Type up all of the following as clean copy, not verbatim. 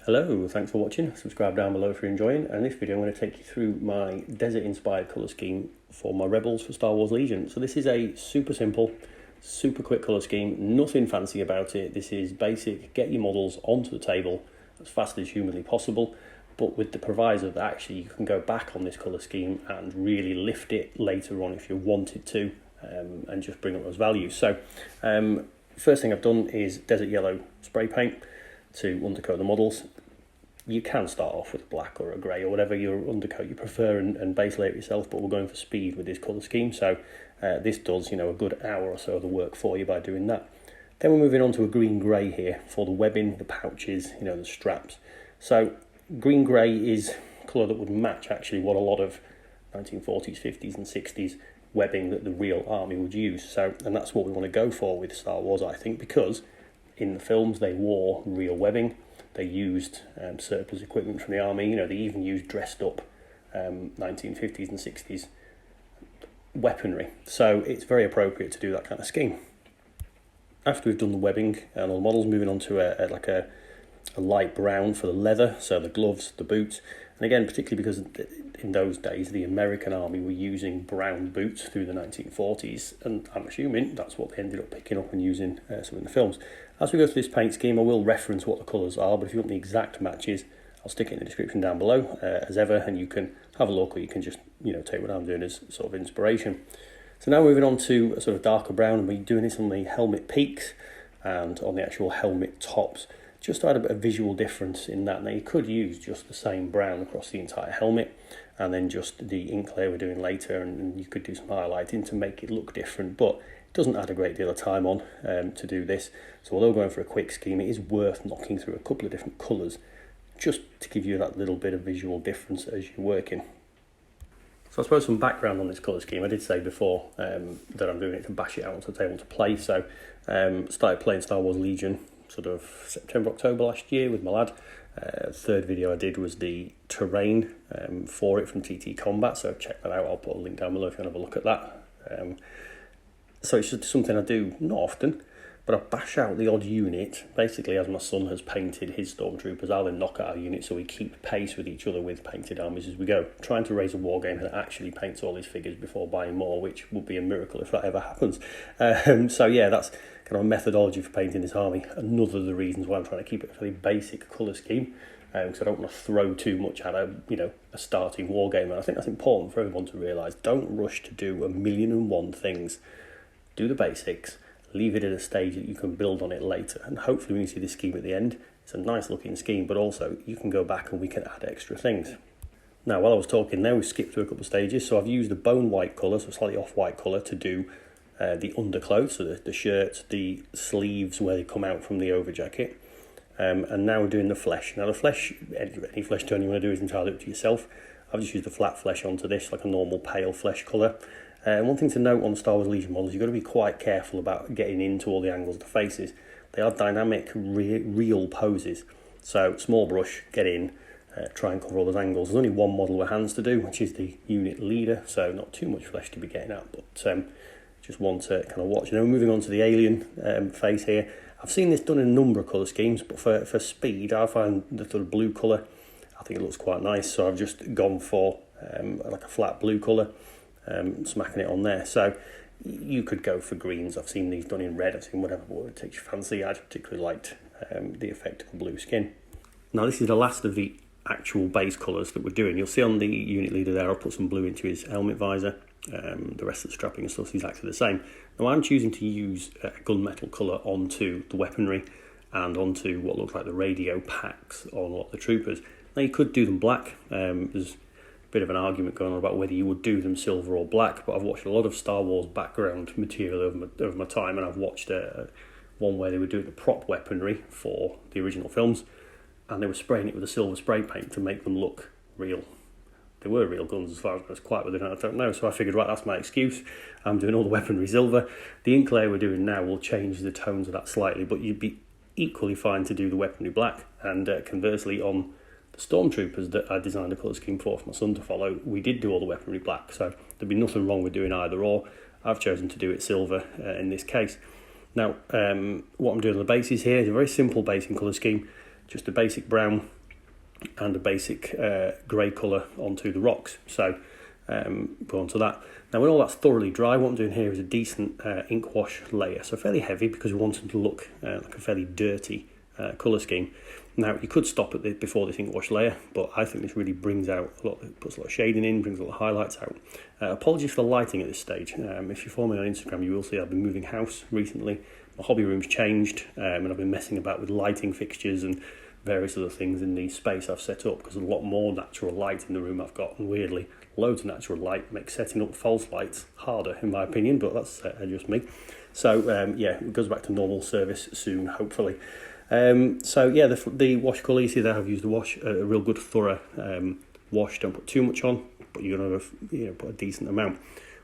Hello, thanks for watching. Subscribe down below if you're enjoying. And in this video I'm going to take you through my desert inspired colour scheme for my Rebels for Star Wars Legion. So this is a super simple, super quick colour scheme, nothing fancy about it. This is basic, get your models onto the table as fast as humanly possible, but with the proviso that actually you can go back on this colour scheme and really lift it later on if you wanted to, and just bring up those values. So first thing I've done is desert yellow spray paint to undercoat the models. You can start off with a black or a grey or whatever your undercoat you prefer and base layer it yourself, but we're going for speed with this colour scheme, so this does a good hour or so of the work for you by doing that. Then we're moving on to a green grey here for the webbing, the pouches, the straps. So green grey is colour that would match actually what a lot of 1940s, 50s and 60s webbing that the real army would use. So, and that's what we want to go for with Star Wars, I think, because in the films they wore real webbing, they used surplus equipment from the army, they even used dressed up 1950s and 60s weaponry, so it's very appropriate to do that kind of scheme. After we've done the webbing and all the models, moving on to a light brown for the leather, so the gloves, the boots, and again particularly because in those days the American army were using brown boots through the 1940s, and I'm assuming that's what they ended up picking up and using some in the films. As we go through this paint scheme I will reference what the colours are, but if you want the exact matches I'll stick it in the description down below as ever, and you can have a look or you can just take what I'm doing as sort of inspiration. So now moving on to a sort of darker brown, and we're doing this on the helmet peaks and on the actual helmet tops, just to add a bit of visual difference in that. Now you could use just the same brown across the entire helmet and then just the ink layer we're doing later, and you could do some highlighting to make it look different, but it doesn't add a great deal of time on to do this. So although going for a quick scheme, it is worth knocking through a couple of different colours just to give you that little bit of visual difference as you're working. So I suppose some background on this colour scheme. I did say before that I'm doing it to bash it out onto the table to play. So started playing Star Wars Legion sort of September, October last year with my lad. Third video I did was the terrain for it from TT Combat, so check that out. I'll put a link down below if you want to have a look at that. So it's just something I do not often, but I bash out the odd unit. Basically, as my son has painted his stormtroopers, I'll then knock out our unit so we keep pace with each other with painted armies as we go. Trying to raise a war game that actually paints all these figures before buying more, which would be a miracle if that ever happens. So yeah, that's kind of a methodology for painting this army. Another of the reasons why I'm trying to keep it a fairly basic colour scheme, because I don't want to throw too much at a starting war game. And I think that's important for everyone to realise. Don't rush to do 1,000,001 things. Do the basics, leave it at a stage that you can build on it later, and hopefully when you see this scheme at the end, it's a nice looking scheme, but also you can go back and we can add extra things. Now while I was talking there, we skipped through a couple of stages. So I've used a bone white colour, so slightly off white colour, to do the underclothes, so the shirts, the sleeves where they come out from the over jacket, and now we're doing the flesh. Now the flesh, any flesh tone you want to do is entirely up to yourself. I've just used the flat flesh onto this, like a normal pale flesh colour. And one thing to note on the Star Wars Legion models, you've got to be quite careful about getting into all the angles of the faces. They are dynamic, real poses. So small brush, get in, try and cover all those angles. There's only one model with hands to do, which is the unit leader, so not too much flesh to be getting at, but just one to kind of watch. And then we're moving on to the alien face here. I've seen this done in a number of colour schemes, but for speed, I find the sort of blue colour, I think it looks quite nice, so I've just gone for like a flat blue colour. Smacking it on there. So you could go for greens. I've seen these done in red, I've seen whatever it takes your fancy. I particularly liked the effect of the blue skin. Now this is the last of the actual base colours that we're doing. You'll see on the unit leader there, I'll put some blue into his helmet visor. The rest of the strapping and stuff is exactly the same. Now I'm choosing to use a gunmetal colour onto the weaponry and onto what looks like the radio packs on a lot of the troopers. Now you could do them black. There's bit of an argument going on about whether you would do them silver or black, but I've watched a lot of Star Wars background material over my time, and I've watched one where they were doing the prop weaponry for the original films, and they were spraying it with a silver spray paint to make them look real. They were real guns as far as I was quite within, I don't know, so I figured, right, that's my excuse. I'm doing all the weaponry silver. The ink layer we're doing now will change the tones of that slightly, but you'd be equally fine to do the weaponry black, and conversely on the stormtroopers that I designed a colour scheme for my son to follow, we did do all the weaponry black, so there'd be nothing wrong with doing either or. I've chosen to do it silver in this case. Now, what I'm doing on the bases here is a very simple base in colour scheme, just a basic brown and a basic grey colour onto the rocks. So go on to that. Now when all that's thoroughly dry, what I'm doing here is a decent ink wash layer, so fairly heavy because we want it to look like a fairly dirty colour scheme. Now you could stop at before this ink wash layer, but I think this really brings out puts a lot of shading in, brings a lot of highlights out. Apologies for the lighting at this stage. If you follow me on Instagram, you will see I've been moving house recently. My hobby room's changed, and I've been messing about with lighting fixtures and various other things in the space I've set up, because there's a lot more natural light in the room I've got, and weirdly loads of natural light makes setting up false lights harder in my opinion, but that's just me. So yeah, it goes back to normal service soon, hopefully. So yeah, the wash colour, you see there I've used a real good thorough wash. Don't put too much on, but you're going to put a decent amount.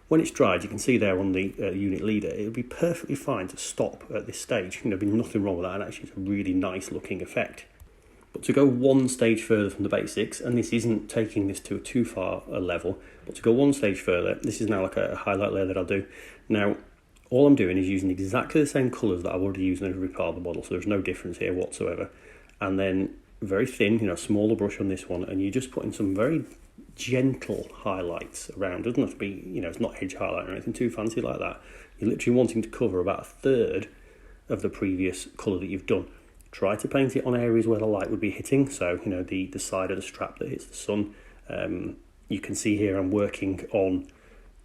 When it's dried, you can see there on the unit leader, it would be perfectly fine to stop at this stage. There'd be nothing wrong with that, and actually it's a really nice looking effect. But to go one stage further from the basics, and this isn't taking this to a too far a level, but to go one stage further, this is now like a highlight layer that I'll do. Now, all I'm doing is using exactly the same colours that I've already used in every part of the model, so there's no difference here whatsoever. And then very thin, smaller brush on this one, and you just put in some very gentle highlights around. It doesn't have to be, it's not edge highlight or anything too fancy like that. You're literally wanting to cover about a third of the previous colour that you've done. Try to paint it on areas where the light would be hitting, so the side of the strap that hits the sun. You can see here I'm working on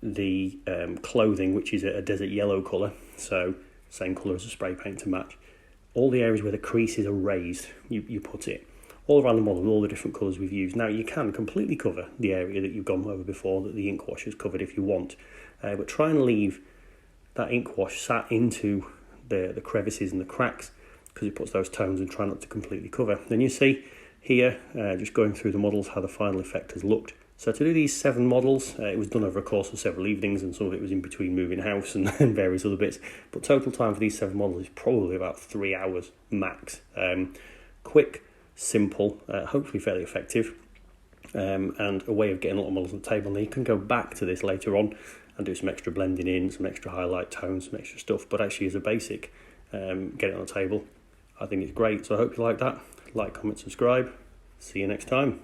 the clothing, which is a desert yellow colour, so same colour as the spray paint to match. All the areas where the creases are raised, you put it. All around the model, all the different colours we've used. Now you can completely cover the area that you've gone over before, that the ink wash has covered if you want, but try and leave that ink wash sat into the crevices and the cracks, because it puts those tones, and try not to completely cover. Then you see here, just going through the models, how the final effect has looked. So to do these 7 models, it was done over a course of several evenings, and some of it was in between moving house and various other bits. But total time for these 7 models is probably about 3 hours max. Quick, simple, hopefully fairly effective, and a way of getting a lot of models on the table. Now you can go back to this later on and do some extra blending in, some extra highlight tones, some extra stuff, but actually as a basic, get it on the table. I think it's great, so I hope you like that. Like, comment, subscribe. See you next time.